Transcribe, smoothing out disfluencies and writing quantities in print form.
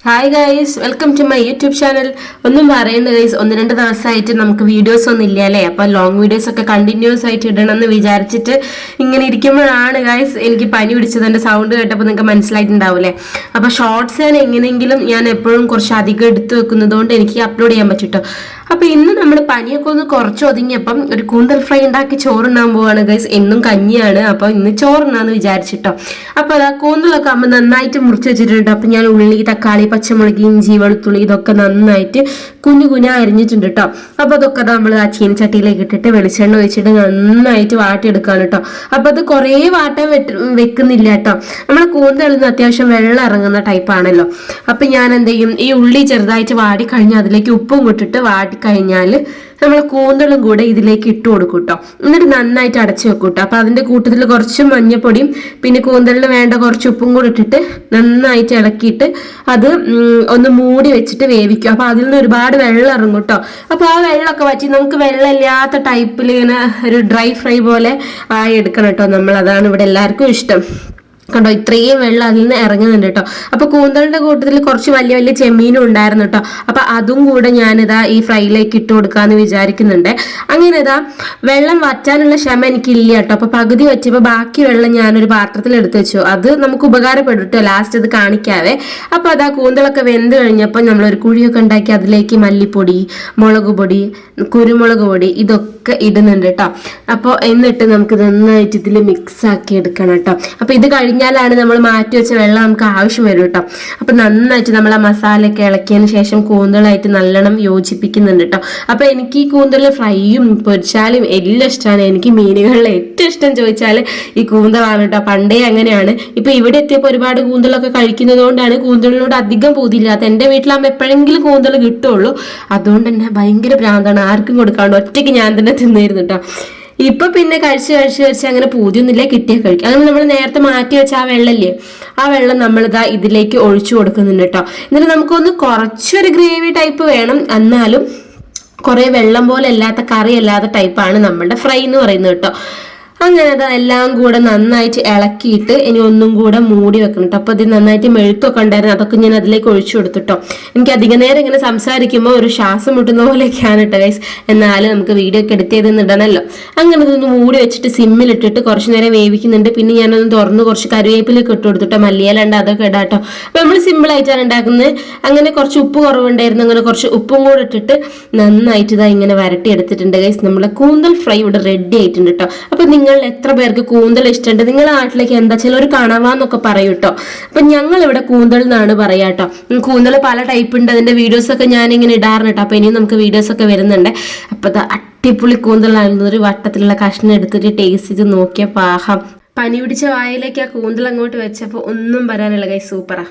Hi guys, welcome to my YouTube channel. ഒന്നും പറയണ്ട guys, 1-2 ദിവസമായിട്ട് നമുക്ക് വീഡിയോസ് ഒന്നും ഇല്ല അല്ലേ. അപ്പൊ ലോങ് വീഡിയോസ് ഒക്കെ കണ്ടിന്യൂസ് ആയിട്ട് ഇടണം എന്ന് വിചാരിച്ചിട്ട് ഇങ്ങനെ ഇരിക്കുമ്പോഴാണ് ഗൈസ് എനിക്ക് പനി പിടിച്ചത്. എന്റെ സൗണ്ട് കേട്ടപ്പോൾ നിങ്ങൾക്ക് മനസ്സിലായിട്ടുണ്ടാവില്ലേ. അപ്പൊ ഷോർട്സ് ഞാൻ എപ്പോഴും കുറച്ച് അധികം എടുത്തു വെക്കുന്നത് കൊണ്ട് എനിക്ക് അപ്ലോഡ് ചെയ്യാൻ പറ്റും. അപ്പൊ ഇന്ന് നമ്മൾ പനിയൊക്കെ ഒന്ന് കുറച്ച് ഒതുങ്ങിയപ്പം ഒരു കൂന്തൽ ഫ്രൈ ഉണ്ടാക്കി ചോറുണ്ണാൻ പോവാണ് ഗൈസ്. എന്നും കഞ്ഞിയാണ്, അപ്പൊ ഇന്ന് ചോറുണ്ണാന്ന് വിചാരിച്ചിട്ടോ. അപ്പൊ അതാ കൂന്തലൊക്കെ ആകുമ്പോൾ നന്നായിട്ട് മുറിച്ച് വെച്ചിട്ടുണ്ട്. അപ്പൊ ഞാൻ ഉള്ളി, തക്കാളി, പച്ചമുളക്, ഇഞ്ചി, വെളുത്തുള്ളി ഇതൊക്കെ നന്നായിട്ട് കുഞ്ഞു അരിഞ്ഞിട്ടുണ്ട് കേട്ടോ. അപ്പൊ അതൊക്കെ നമ്മൾ ആ ചീനച്ചട്ടിയിലേക്ക് ഇട്ടിട്ട് വെളിച്ചെണ്ണ ഒഴിച്ചിട്ട് നന്നായിട്ട് വാട്ടിയെടുക്കാണ് കേട്ടോ. അപ്പൊ അത് കുറേ വാട്ടാൻ വെക്കുന്നില്ല കേട്ടോ. നമ്മളെ കൂന്തലിൽ നിന്ന് അത്യാവശ്യം വെള്ളം ഇറങ്ങുന്ന ടൈപ്പ് ആണല്ലോ. അപ്പൊ ഞാൻ എന്ത് ചെയ്യും, ഈ ഉള്ളി ചെറുതായിട്ട് വാടി കഴിഞ്ഞാൽ അതിലേക്ക് ഉപ്പും ഇട്ടിട്ട് വാട്ടിക്കഴിഞ്ഞാൽ നമ്മൾ കൂന്തളും കൂടെ ഇതിലേക്ക് ഇട്ട് കൊടുക്കും കേട്ടോ. എന്നിട്ട് നന്നായിട്ട് അടച്ചു വെക്കും കേട്ടോ. അപ്പൊ അതിന്റെ കൂട്ടത്തിൽ കുറച്ച് മഞ്ഞപ്പൊടിയും പിന്നെ കൂന്തലിന് വേണ്ട കുറച്ച് ഉപ്പും കൂടെ ഇട്ടിട്ട് നന്നായിട്ട് ഇളക്കിയിട്ട് അത് ഒന്ന് മൂടി വെച്ചിട്ട് വേവിക്കും. അപ്പൊ അതിൽ നിന്ന് ഒരുപാട് വെള്ളം ഇറങ്ങും കേട്ടോ. അപ്പൊ ആ വെള്ളമൊക്കെ വറ്റി നമുക്ക് വെള്ളമില്ലാത്ത ടൈപ്പിൽ ഇങ്ങനെ ഒരു ഡ്രൈ ഫ്രൈ പോലെ ആയി എടുക്കണം കേട്ടോ. അതാണ് ഇവിടെ എല്ലാവർക്കും ഇഷ്ടം. കണ്ടോ, ഇത്രയും വെള്ളം അതിൽ നിന്ന് ഇറങ്ങുന്നുണ്ട് കേട്ടോ. അപ്പൊ കൂന്തലിന്റെ കൂട്ടത്തിൽ കുറച്ച് വലിയ വലിയ ചെമ്മീനും ഉണ്ടായിരുന്നു കേട്ടോ. അപ്പൊ അതും കൂടെ ഞാനിതാ ഈ ഫ്രൈയിലേക്ക് ഇട്ട് കൊടുക്കാന്ന് വിചാരിക്കുന്നുണ്ട്. അങ്ങനെ ഇതാ വെള്ളം വറ്റാനുള്ള ക്ഷമ എനിക്കില്ല കേട്ടോ. അപ്പൊ പകുതി വെച്ചപ്പോ ബാക്കി വെള്ളം ഞാനൊരു പാത്രത്തിൽ എടുത്ത് വെച്ചു. അത് നമുക്ക് ഉപകാരപ്പെടും കേട്ടോ, ലാസ്റ്റ് അത് കാണിക്കാവേ. അപ്പൊ അതാ കൂന്തലൊക്കെ വെന്ത് കഴിഞ്ഞപ്പോൾ നമ്മളൊരു കുഴിയൊക്കെ ഉണ്ടാക്കി അതിലേക്ക് മല്ലിപ്പൊടി, മുളക് പൊടി, കുരുമുളക് പൊടി ഇതൊക്കെ ഇടുന്നുണ്ട് കേട്ടോ. അപ്പോൾ എന്നിട്ട് നമുക്ക് നന്നായിട്ട് ഇതിൽ മിക്സ് ആക്കി എടുക്കണം കേട്ടോ. അപ്പൊ ഇത് കഴിഞ്ഞാലാണ് നമ്മൾ മാറ്റി വെച്ച വെള്ളം നമുക്ക് ആവശ്യം വരും കേട്ടോ. അപ്പൊ നന്നായിട്ട് നമ്മൾ ആ മസാലയൊക്കെ ഇളക്കിയതിന് ശേഷം കൂന്തലായിട്ട് നല്ലോണം യോജിപ്പിക്കുന്നുണ്ട് കേട്ടോ. അപ്പൊ എനിക്ക് ഈ കൂന്തൽ ഫ്രൈയും പൊരിച്ചാലും എല്ലാം ഇഷ്ടമാണ്. എനിക്ക് മീനുകളിൽ ഏറ്റവും ഇഷ്ടം ചോദിച്ചാൽ ഈ കൂന്തലാണ് കേട്ടോ. പണ്ടേ അങ്ങനെയാണ്. ഇപ്പൊ ഇവിടെ എത്തിയപ്പോൾ ഒരുപാട് കൂന്തലൊക്കെ കഴിക്കുന്നത് കൊണ്ടാണ് കൂന്തലിനോട് അധികം പൂതിയില്ലാത്ത. എന്റെ വീട്ടിലാകുമ്പോൾ എപ്പോഴെങ്കിലും കൂന്തൽ കിട്ടുള്ളൂ. അതുകൊണ്ട് തന്നെ ഭയങ്കര ഭ്രാന്താണ്, ആർക്കും കൊടുക്കാണ്ട് ഒറ്റയ്ക്ക് ഞാൻ തന്നെ തിന്നിരുന്നു കേട്ടോ. ഇപ്പൊ പിന്നെ കഴിച്ച് അങ്ങനെ പൂതിയൊന്നുമില്ല, കിട്ടിയാൽ കഴിക്കും. അങ്ങനെ നമ്മൾ നേരത്തെ മാറ്റി വെച്ച ആ വെള്ളമില്ലേ, ആ വെള്ളം നമ്മളിതാ ഇതിലേക്ക് ഒഴിച്ചു കൊടുക്കുന്നുണ്ട് കേട്ടോ. എന്നിട്ട് നമുക്കൊന്ന് കുറച്ചൊരു ഗ്രേവി ടൈപ്പ് വേണം, എന്നാലും കുറെ വെള്ളം പോലെ അല്ലാത്ത കറി അല്ലാത്ത ടൈപ്പാണ് നമ്മളുടെ ഫ്രൈ എന്ന് പറയുന്നത് കേട്ടോ. അങ്ങനെ അത് എല്ലാം കൂടെ നന്നായിട്ട് ഇളക്കിയിട്ട് ഇനി ഒന്നും കൂടെ മൂടി വെക്കണം കേട്ടോ. അപ്പൊ ഇത് നന്നായിട്ട് മെഴുക്കൊക്കെ ഉണ്ടായിരുന്നു, അതൊക്കെ ഞാൻ അതിലേക്ക് ഒഴിച്ചു കൊടുത്തിട്ടോ. എനിക്ക് അധിക നേരം ഇങ്ങനെ സംസാരിക്കുമ്പോൾ ഒരു ശ്വാസം മുട്ടുന്ന പോലെയൊക്കെയാണ് കേട്ടോ ഗൈസ്. എന്നാലും നമുക്ക് വീഡിയോ ഒക്കെ എഡിറ്റ് ചെയ്തെന്ന് ഇടണല്ലോ. അങ്ങനെ ഇതൊന്ന് മൂടി വെച്ചിട്ട് സിമ്മിലിട്ടിട്ട് കുറച്ച് നേരം വേവിക്കുന്നുണ്ട്. പിന്നെ ഞാനൊന്ന് തുറന്ന് കുറച്ച് കറിവേപ്പിലൊക്കെ ഇട്ട് കൊടുത്തിട്ടോ, മല്ലിയിലുണ്ട് അതൊക്കെ ഇടാട്ടോ. അപ്പൊ നമ്മൾ സിമ്പിൾ ആയിട്ടാണ് ഉണ്ടാക്കുന്നത്. അങ്ങനെ കുറച്ച് ഉപ്പ് കുറവുണ്ടായിരുന്നു, അങ്ങനെ കുറച്ച് ഉപ്പും കൂടെ ഇട്ടിട്ട് നന്നായിട്ട് ഇതാ ഇങ്ങനെ വരട്ടി എടുത്തിട്ടുണ്ട് ഗൈസ്. നമ്മളെ കൂന്തൽ ഫ്രൈ ഇവിടെ റെഡി ആയിട്ടുണ്ട് കേട്ടോ. അപ്പൊ നിങ്ങൾ എത്ര പേർക്ക് കൂന്തൽ ഇഷ്ടമുണ്ട്? നിങ്ങളുടെ നാട്ടിലേക്ക് എന്താ ചിലർ കണവാന്നൊക്കെ പറയും കേട്ടോ. അപ്പൊ ഞങ്ങൾ ഇവിടെ കൂന്തൽ എന്നാണ് പറയാട്ടോ. കൂന്തൽ പല ടൈപ്പ് ഉണ്ട്, അതിന്റെ വീഡിയോസ് ഒക്കെ ഞാൻ ഇങ്ങനെ ഇടാറുണ്ട് കേട്ടോ. അപ്പൊ ഇനിയും നമുക്ക് വീഡിയോസ് ഒക്കെ വരുന്നുണ്ട്. അപ്പൊ അടിപൊളി കൂന്തലായിരുന്നു. ഒരു വട്ടത്തിലുള്ള കഷ്ണം എടുത്തിട്ട് ടേസ്റ്റ് ചെയ്ത് നോക്കിയ പാകം. പനി പിടിച്ച വായിലേക്ക് ആ കൂന്തൽ അങ്ങോട്ട് വെച്ചപ്പോൾ ഒന്നും പറയാനുള്ള കൈ സൂപ്പറാ.